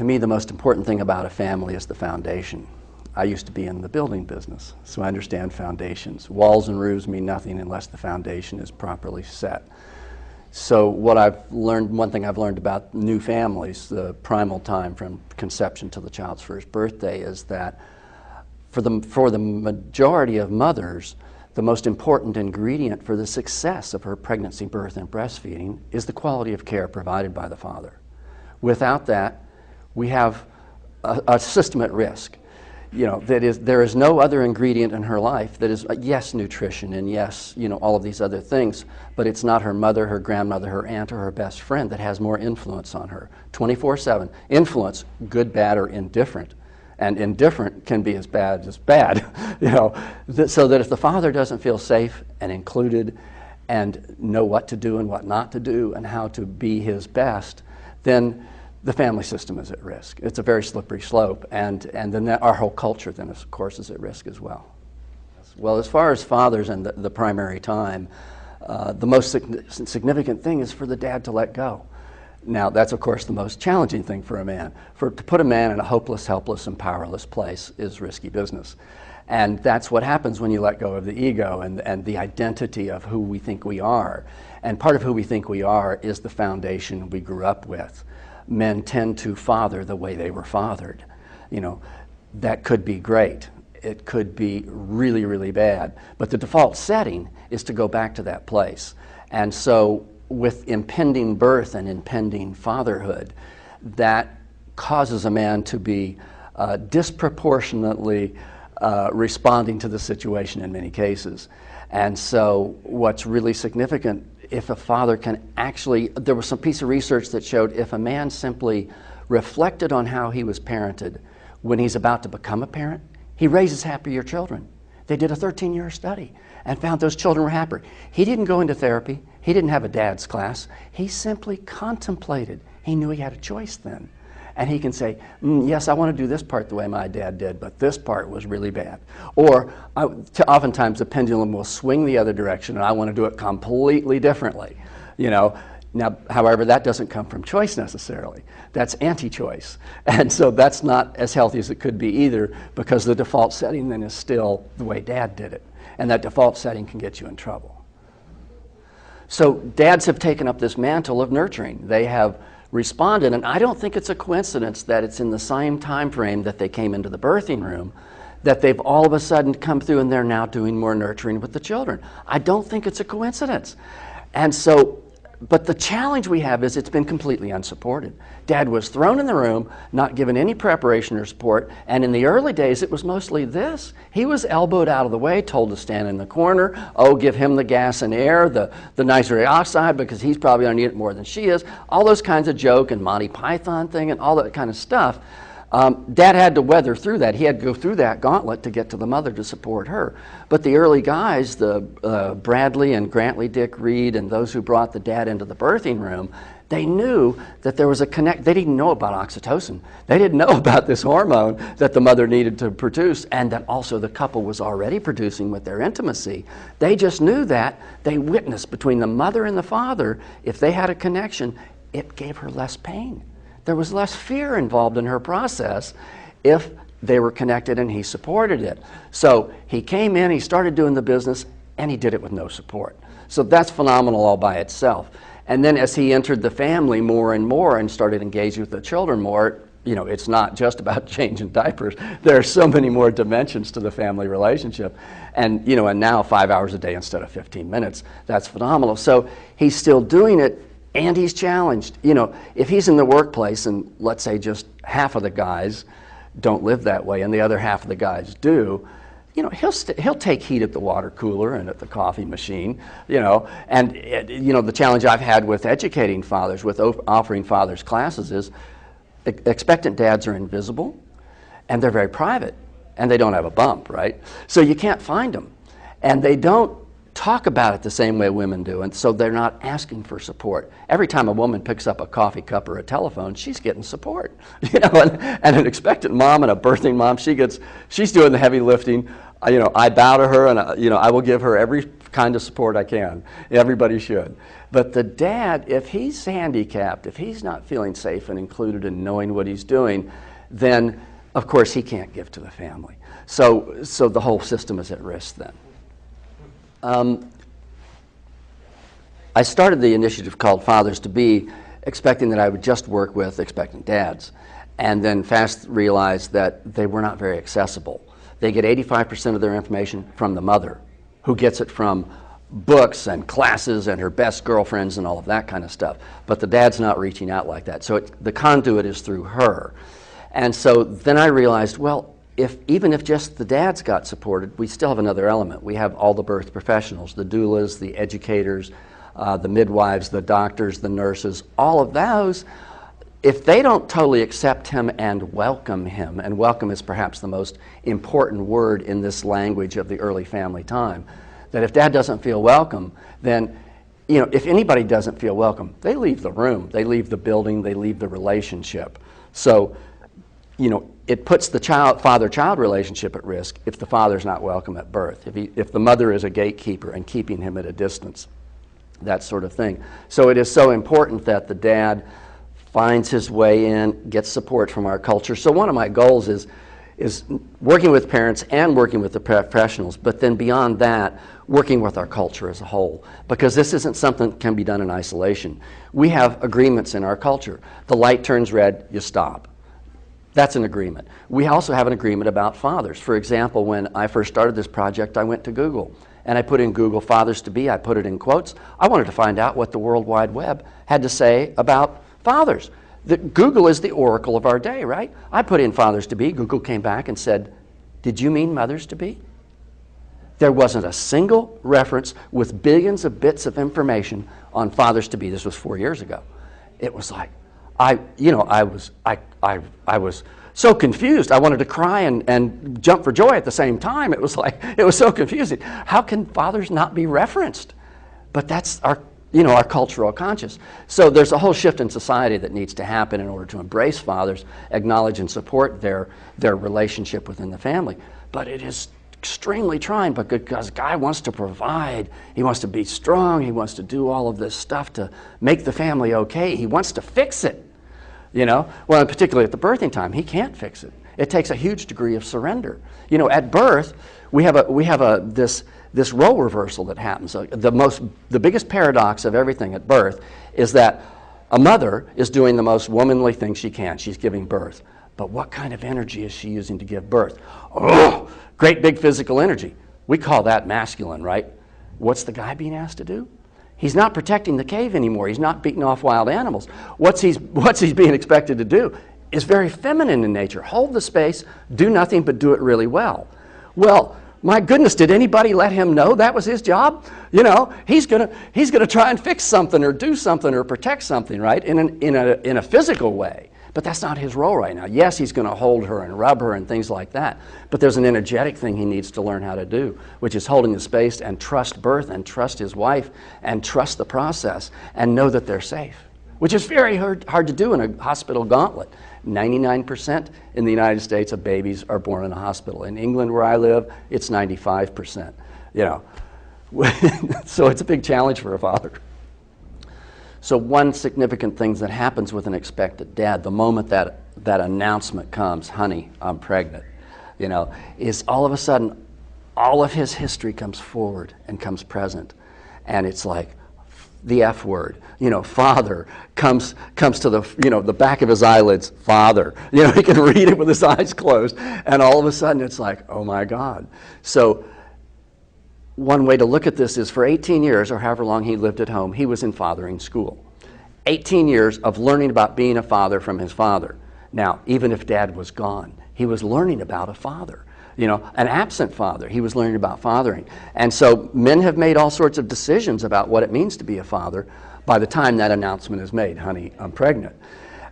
to me, the most important thing about a family is the foundation. I used to be in the building business, so I understand foundations. Walls and roofs mean nothing unless the foundation is properly set. So what I've learned, one thing I've learned about new families, the primal time from conception to the child's first birthday, is that for the majority of mothers, the most important ingredient for the success of her pregnancy, birth, and breastfeeding is the quality of care provided by the father. Without that, we have a system at risk. You know, there is no other ingredient in her life that is, yes, nutrition, and yes, you know, all of these other things, but it's not her mother, her grandmother, her aunt, or her best friend that has more influence on her. 24/7. Influence, good, bad, or indifferent. And indifferent can be as bad as bad, you know, so that if the father doesn't feel safe and included and know what to do and what not to do and how to be his best, then the family system is at risk. It's a very slippery slope, and then our whole culture then, of course, is at risk as well. Well, as far as fathers and the primary time, the most significant thing is for the dad to let go. Now, that's, of course, the most challenging thing for a man. To put a man in a hopeless, helpless, and powerless place is risky business. And that's what happens when you let go of the ego and the identity of who we think we are. And part of who we think we are is the foundation we grew up with. Men tend to father the way they were fathered. You know, that could be great. It could be really, really bad. But the default setting is to go back to that place. And so with impending birth and impending fatherhood, that causes a man to be disproportionately responding to the situation in many cases. And so what's really significant, if a father can actually, there was some piece of research that showed if a man simply reflected on how he was parented when he's about to become a parent, he raises happier children. They did a 13-year study and found those children were happier. He didn't go into therapy. He didn't have a dad's class. He simply contemplated. He knew he had a choice then. And he can say, yes, I want to do this part the way my dad did, but this part was really bad. Or oftentimes the pendulum will swing the other direction and I want to do it completely differently. You know, now, however, that doesn't come from choice necessarily. That's anti-choice. And so that's not as healthy as it could be either, because the default setting then is still the way dad did it. And that default setting can get you in trouble. So dads have taken up this mantle of nurturing. They have responded, and I don't think it's a coincidence that it's in the same time frame that they came into the birthing room that they've all of a sudden come through and they're now doing more nurturing with the children. I don't think it's a coincidence. And so, but the challenge we have is it's been completely unsupported. Dad was thrown in the room, not given any preparation or support, and in the early days it was mostly this. He was elbowed out of the way, told to stand in the corner, oh, give him the gas and air, the nitrous oxide, because he's probably going to need it more than she is, all those kinds of joke and Monty Python thing and all that kind of stuff. Dad had to weather through that. He had to go through that gauntlet to get to the mother to support her. But the early guys, the Bradley and Grantley Dick Reed and those who brought the dad into the birthing room, they knew that there was a connect. They didn't know about oxytocin. They didn't know about this hormone that the mother needed to produce and that also the couple was already producing with their intimacy. They just knew that. They witnessed between the mother and the father, if they had a connection, it gave her less pain. There was less fear involved in her process if they were connected and he supported it. So he came in, he started doing the business, and he did it with no support. So that's phenomenal all by itself. And then as he entered the family more and more and started engaging with the children more, you know, it's not just about changing diapers. There are so many more dimensions to the family relationship. And, you know, and now 5 hours a day instead of 15 minutes, that's phenomenal. So he's still doing it. And he's challenged. You know, if he's in the workplace and let's say just half of the guys don't live that way and the other half of the guys do, you know, he'll take heat at the water cooler and at the coffee machine, you know. And, you know, the challenge I've had with educating fathers, with offering fathers classes is expectant dads are invisible and they're very private and they don't have a bump, right? So you can't find them. And they don't talk about it the same way women do, and so they're not asking for support. Every time a woman picks up a coffee cup or a telephone, she's getting support. You know, and an expectant mom and a birthing mom, she's doing the heavy lifting I bow to her, and I will give her every kind of support I can. Everybody should. But the dad, if he's handicapped, if he's not feeling safe and included in knowing what he's doing, then of course he can't give to the family. So the whole system is at risk then. I started the initiative called Fathers to Be, expecting that I would just work with expectant dads, and then fast realized that they were not very accessible. They get 85% of their information from the mother, who gets it from books and classes and her best girlfriends and all of that kind of stuff. But the dad's not reaching out like that. So the conduit is through her. And so then I realized, well, even if just the dads got supported, we still have another element. We have all the birth professionals, the doulas, the educators, the midwives, the doctors, the nurses, all of those. If they don't totally accept him and welcome him, and welcome is perhaps the most important word in this language of the early family time, that if dad doesn't feel welcome, then, if anybody doesn't feel welcome, they leave the room, they leave the building, they leave the relationship. So, it puts the father-child relationship at risk if the father's not welcome at birth, if the mother is a gatekeeper and keeping him at a distance, that sort of thing. So it is so important that the dad finds his way in, gets support from our culture. So one of my goals is working with parents and working with the professionals, but then beyond that, working with our culture as a whole, because this isn't something that can be done in isolation. We have agreements in our culture. The light turns red, you stop. That's an agreement. We also have an agreement about fathers. For example, when I first started this project, I went to Google, and I put in Google Fathers to Be. I put it in quotes. I wanted to find out what the World Wide Web had to say about fathers. Google is the oracle of our day, right? I put in Fathers to Be. Google came back and said, "Did you mean mothers to be?" There wasn't a single reference with billions of bits of information on fathers to be. This was 4 years ago. It was like, I was so confused. I wanted to cry and jump for joy at the same time. It was so confusing. How can fathers not be referenced? But that's our cultural conscious. So there's a whole shift in society that needs to happen in order to embrace fathers, acknowledge and support their relationship within the family. But it is extremely trying because a guy wants to provide. He wants to be strong. He wants to do all of this stuff to make the family okay. He wants to fix it. Well, particularly at the birthing time, he can't fix it. It takes a huge degree of surrender. At birth, we have this role reversal that happens. The biggest paradox of everything at birth is that a mother is doing the most womanly thing she can. She's giving birth. But what kind of energy is she using to give birth? Oh, great big physical energy. We call that masculine, right? What's the guy being asked to do? He's not protecting the cave anymore. He's not beating off wild animals. What's he's being expected to do is very feminine in nature. Hold the space, do nothing but do it really well. Well, my goodness, did anybody let him know that was his job? He's gonna try and fix something or do something or protect something, right? In a physical way. But that's not his role right now. Yes, he's going to hold her and rub her and things like that. But there's an energetic thing he needs to learn how to do, which is holding the space and trust birth and trust his wife and trust the process and know that they're safe, which is very hard to do in a hospital gauntlet. 99% in the United States of babies are born in a hospital. In England, where I live, it's 95%. So it's a big challenge for a father. So one significant thing that happens with an expectant dad, the moment that announcement comes, honey, I'm pregnant, is all of a sudden, all of his history comes forward and comes present. And it's like the F word, father comes to the back of his eyelids, father. He can read it with his eyes closed. And all of a sudden it's like, oh my God. So one way to look at this is for 18 years, or however long he lived at home, he was in fathering school. 18 years of learning about being a father from his father. Now, even if dad was gone, he was learning about a father. An absent father, he was learning about fathering. And so men have made all sorts of decisions about what it means to be a father by the time that announcement is made, honey, I'm pregnant.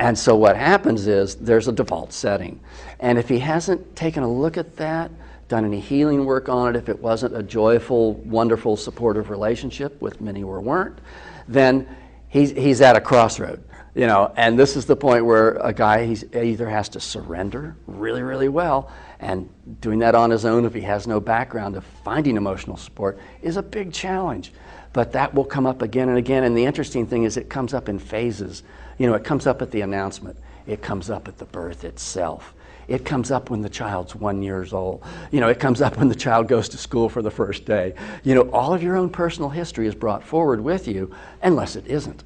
And so what happens is there's a default setting. And if he hasn't taken a look at that, done any healing work on it, if it wasn't a joyful, wonderful, supportive relationship, with many weren't, then he's at a crossroad, and this is the point where a guy he either has to surrender really, really well And doing that on his own, if he has no background of finding emotional support, is a big challenge. But that will come up again and again. And the interesting thing is it comes up in phases. You know, it comes up at the announcement. It comes up at the birth itself. It comes up when the child's 1 year old. You know, it comes up when the child goes to school for the first day. You know, all of your own personal history is brought forward with you, unless it isn't.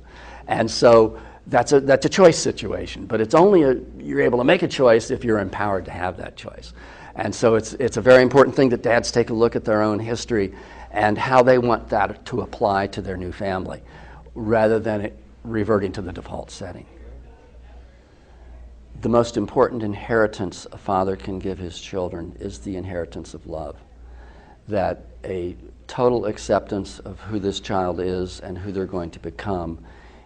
And so that's a choice situation. But it's only you're able to make a choice if you're empowered to have that choice. And so it's a very important thing that dads take a look at their own history and how they want that to apply to their new family, rather than it reverting to the default setting. The most important inheritance a father can give his children is the inheritance of love. That a total acceptance of who this child is and who they're going to become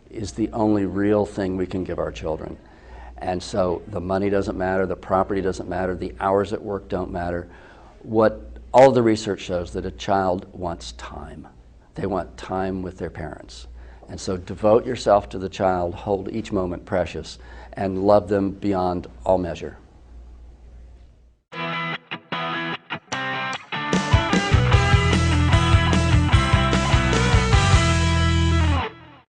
is the only real thing we can give our children. And so the money doesn't matter, the property doesn't matter, the hours at work don't matter. What all the research shows that a child wants time. They want time with their parents. And so devote yourself to the child, hold each moment precious, and love them beyond all measure.